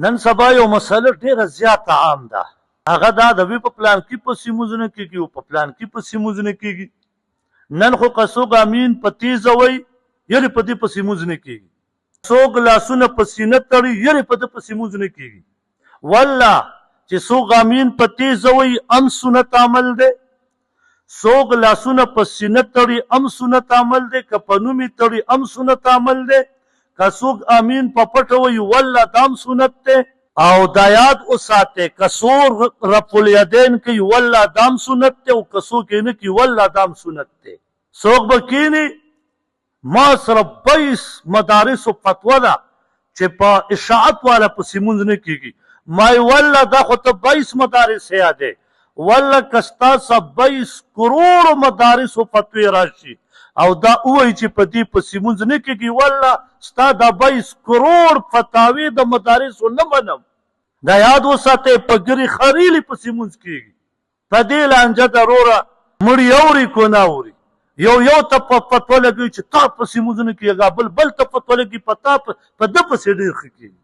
نن سبا یو مسله ډیره زیاته عام ده، هغه دا د وی په پلان کې پسې موزونه کېږي او په پلان کې پسې موزونه کېږي. نن خو که څوک امین په تیزه وی یعنې په دې پسې موزونه کېږي، څوک لاسونه په سینه تړي یعنې په ده پسې موزونه کېږي. والله چې څوک امین په تیزه وی ام سنت عمل دی، څوک لاسونه په سینه تړي ام سنت عمل دی، که په نومې تړي ام سنت عمل دی، که څوک امین په پټه وی والله دا هم سنت دی. او دا یاد وساتئ که څوک رفع الیدین کوي والله دا هم سنت دی، او که څوک یې نه کوي والله دا هم سنت دی. څوک به کینی ما سره 22 مدارسو فتوا ده چې په اشاعت والا پسې مونځ نه کېږي. ما والله دا خو ته 22 مدارس یادې، والله که ستا څه 22 کروړو مدارسو فتوې راشي او دا ووایي چې په دې پسې مونځ نه کېږي، والله ستا دا 22 کروړ فتاوې د مدارسو نه منم. دا یاد وساتئ په ګرې خریلې پسې مونځ کېږي. په دې لانجه ده وروره مړي اوري کو نه اوري، یو ته په فتوا لګوي چې تا پسې مونځ نه کېږي، بل ته فتوا لګي په ده پسې ډېر ښه کېږي.